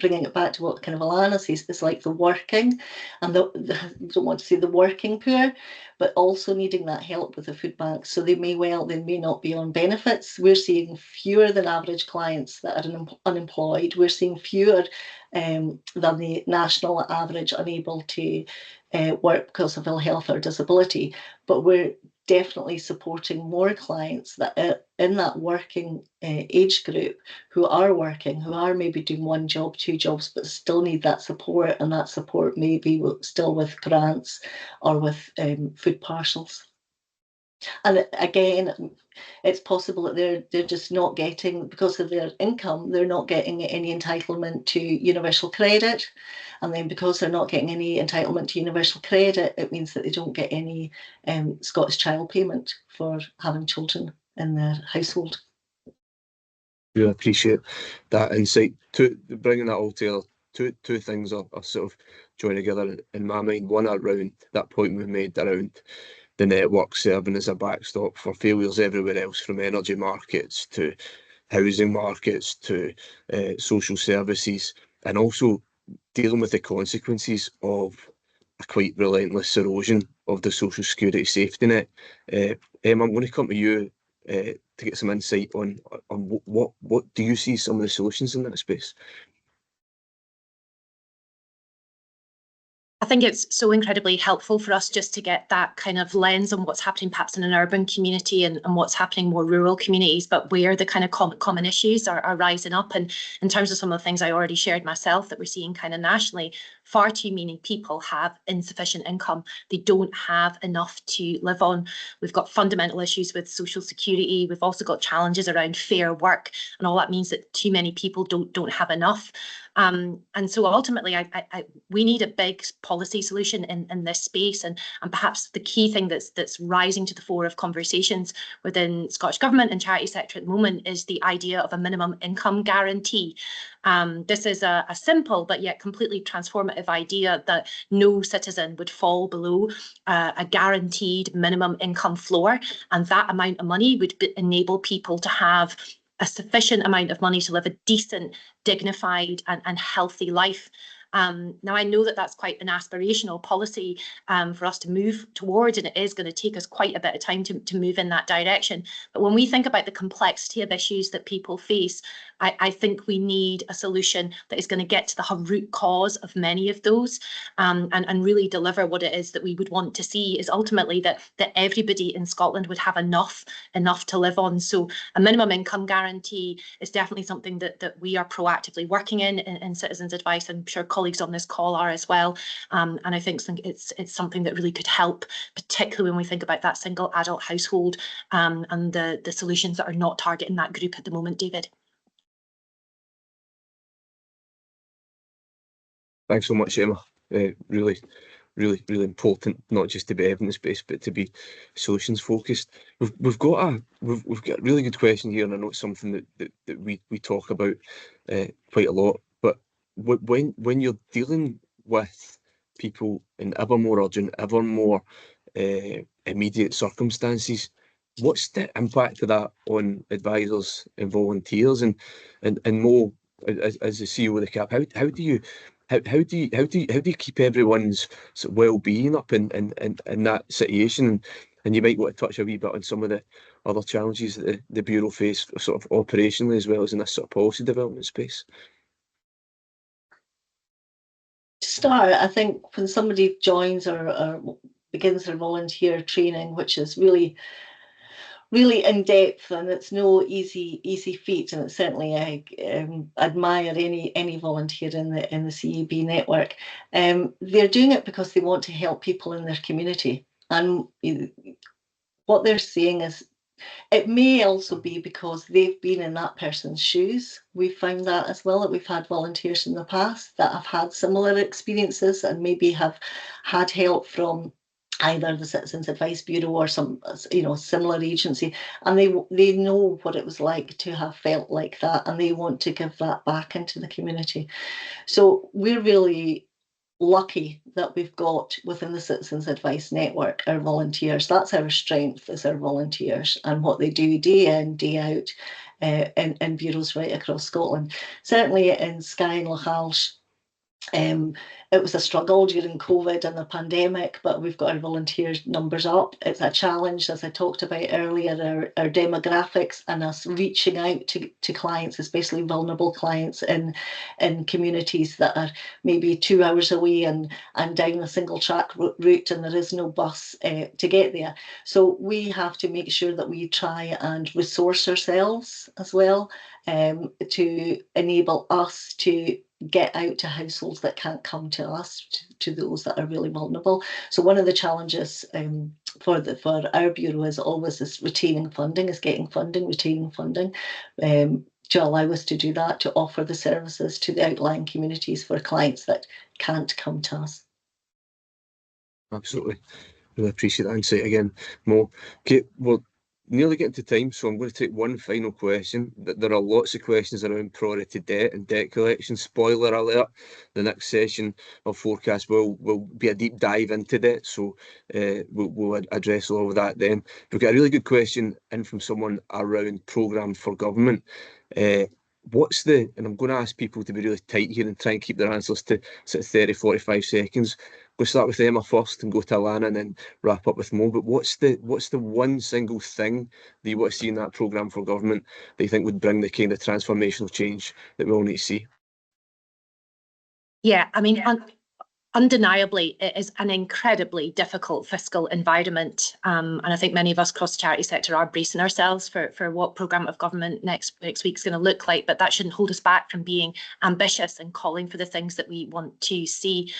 bringing it back to what kind of Alana says, it's like the working, and I don't want to say the working poor, but also needing that help with the food banks. So they may not be on benefits. We're seeing fewer than average clients that are unemployed. We're seeing fewer than the national average unable to work because of ill health or disability. But we're definitely supporting more clients that are in that working age group who are working, who are maybe doing 1 job, 2 jobs, but still need that support, and that support may be still with grants or with food parcels. And again, it's possible that they're just not getting, because of their income, they're not getting any entitlement to universal credit. And then because they're not getting any entitlement to universal credit, it means that they don't get any Scottish Child Payment for having children in their household. Yeah, I appreciate that insight. Bringing that all together, two things are sort of joined together in my mind. One, around that point we made around the network serving as a backstop for failures everywhere else, from energy markets to housing markets to social services, and also dealing with the consequences of a quite relentless erosion of the social security safety net. Em, I'm going to come to you to get some insight on what do you see some of the solutions in that space? I think it's so incredibly helpful for us just to get that kind of lens on what's happening perhaps in an urban community and what's happening in more rural communities, but where the kind of common issues are rising up. And in terms of some of the things I already shared myself that we're seeing kind of nationally, far too many people have insufficient income. They don't have enough to live on. We've got fundamental issues with social security. We've also got challenges around fair work, and all that means that too many people don't have enough. And so ultimately, we need a big policy solution in this space, and perhaps the key thing that's rising to the fore of conversations within Scottish Government and charity sector at the moment is the idea of a minimum income guarantee. This is a simple but yet completely transformative idea that no citizen would fall below a guaranteed minimum income floor, and that amount of money would enable people to have a sufficient amount of money to live a decent, dignified and healthy life. Now, I know that that's quite an aspirational policy for us to move towards, and it is going to take us quite a bit of time to move in that direction. But when we think about the complexity of issues that people face, I think we need a solution that is going to get to the root cause of many of those, and really deliver what it is that we would want to see, is ultimately that everybody in Scotland would have enough to live on. So a minimum income guarantee is definitely something that we are proactively working in Citizens Advice. I'm sure colleagues on this call are as well. And I think it's something that really could help, particularly when we think about that single adult household and the solutions that are not targeting that group at the moment, David. Thanks so much, Emma. Really important, not just to be evidence-based, but to be solutions-focused. We've got a really good question here, and I know it's something that we talk about quite a lot. But when you're dealing with people in ever more urgent, ever more immediate circumstances, what's the impact of that on advisors and volunteers? And Mo, as the CEO of the CAP, how do you keep everyone's sort of well-being up in that situation? And you might want to touch a wee bit on some of the other challenges that the Bureau face, sort of operationally, as well as in this sort of policy development space. To start, I think when somebody joins or begins their volunteer training, which is really in depth, and it's no easy feat, and it's certainly I admire any volunteer in the CAB network. They're doing it because they want to help people in their community, and what they're saying is, it may also be because they've been in that person's shoes. We've found that as well, that we've had volunteers in the past that have had similar experiences and maybe have had help from either the Citizens Advice Bureau or some similar agency, and they know what it was like to have felt like that, and they want to give that back into the community. So we're really lucky that we've got within the Citizens Advice Network our volunteers. That's our strength, is our volunteers and what they do day in, day out. in bureaus right across Scotland. Certainly in Skye and Lochalsh, it was a struggle during COVID and the pandemic, but we've got our volunteer numbers up. It's a challenge, as I talked about earlier, our demographics and us reaching out to clients, especially vulnerable clients in communities that are maybe 2 hours away and down a single track route, and there is no bus to get there. So we have to make sure that we try and resource ourselves as well, to enable us to get out to households that can't come to us, to those that are really vulnerable. So one of the challenges for our bureau is always this retaining funding, retaining funding, to allow us to do that, to offer the services to the outlying communities for clients that can't come to us. Absolutely. Really appreciate that insight again, Mo. Okay, well, nearly getting to time, so I'm going to take one final question. There are lots of questions around priority debt and debt collection. Spoiler alert, the next session of ForeCASt will be a deep dive into debt, so we'll address all of that then. We've got a really good question in from someone around programme for government. And I'm going to ask people to be really tight here and try and keep their answers to sort of 30, 45 seconds. We'll start with Emma first and go to Alana and then wrap up with Mo. But what's the one single thing that you want to see in that programme for government that you think would bring the kind of transformational change that we all need to see? Yeah, I mean, undeniably, it is an incredibly difficult fiscal environment. And I think many of us across the charity sector are bracing ourselves for what programme of government next week's going to look like. But that shouldn't hold us back from being ambitious and calling for the things that we want to see.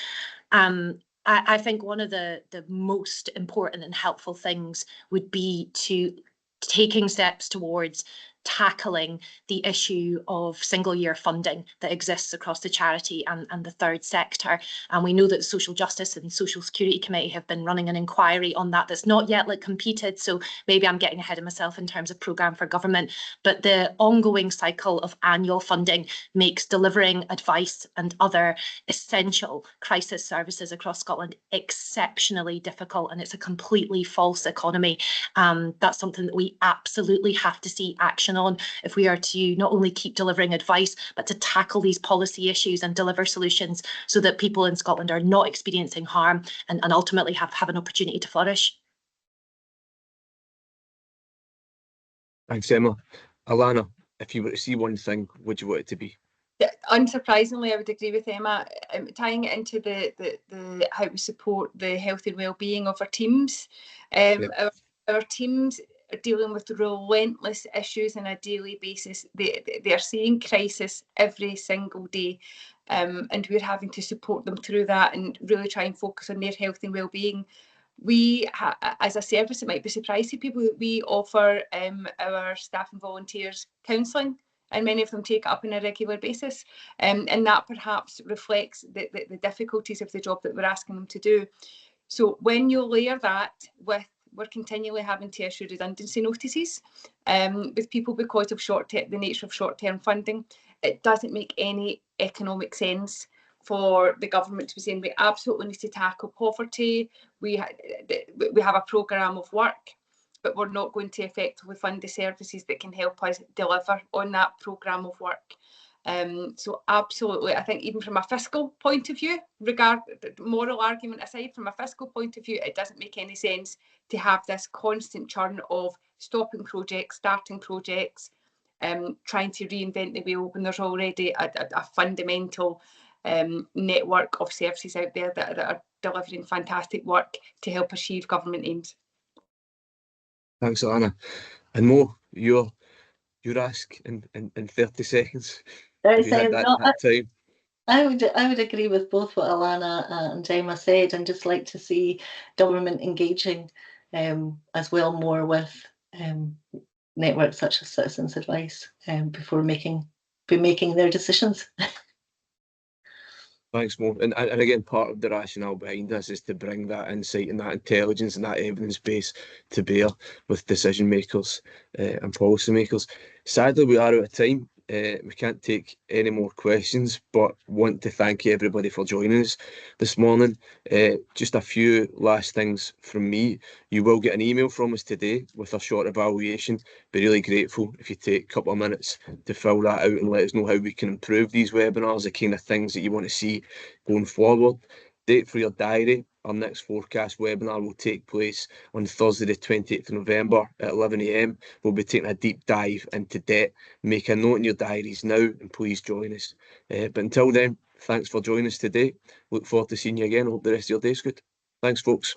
I think one of the most important and helpful things would be to taking steps towards tackling the issue of single year funding that exists across the charity and the third sector. And we know that the Social Justice and Social Security Committee have been running an inquiry on that that's not yet completed. So maybe I'm getting ahead of myself in terms of programme for government, but the ongoing cycle of annual funding makes delivering advice and other essential crisis services across Scotland exceptionally difficult. And it's a completely false economy. That's something that we absolutely have to see action on if we are to not only keep delivering advice, but to tackle these policy issues and deliver solutions so that people in Scotland are not experiencing harm and ultimately have an opportunity to flourish. Thanks, Emma. Alana, if you were to see one thing, would you want it to be? Yeah, unsurprisingly, I would agree with Emma. Tying it into the how we support the health and well-being of our teams. Yep. Our teams are dealing with relentless issues on a daily basis. They are seeing crisis every single day, and we're having to support them through that and really try and focus on their health and well-being. We, as a service, it might be surprising to people that we offer our staff and volunteers counselling, and many of them take it up on a regular basis. And that perhaps reflects the difficulties of the job that we're asking them to do. So when you layer that with, we're continually having to issue redundancy notices with people because of the nature of short-term funding, it doesn't make any economic sense for the government to be saying we absolutely need to tackle poverty. We have a programme of work, but we're not going to effectively fund the services that can help us deliver on that programme of work. So absolutely, I think even from a fiscal point of view, the moral argument aside, from a fiscal point of view, it doesn't make any sense to have this constant churn of stopping projects, starting projects, trying to reinvent the wheel when there's already a fundamental network of services out there that are delivering fantastic work to help achieve government aims. Thanks, Alana. And Mo, your ask in 30 seconds. Time. I would agree with both what Alana and Emma said, and just like to see government engaging as well more with networks such as Citizens Advice before making their decisions. Thanks, Mo. And again, part of the rationale behind this is to bring that insight and that intelligence and that evidence base to bear with decision makers and policy makers. Sadly, we are out of time. We can't take any more questions, but want to thank everybody for joining us this morning. Just a few last things from me. You will get an email from us today with a short evaluation. Be really grateful if you take a couple of minutes to fill that out and let us know how we can improve these webinars, the kind of things that you want to see going forward. Date for your diary. Our next ForeCASt webinar will take place on Thursday the 28th of November at 11 AM. We'll be taking a deep dive into debt. Make a note in your diaries now and please join us. But until then, thanks for joining us today. Look forward to seeing you again. Hope the rest of your day is good. Thanks, folks.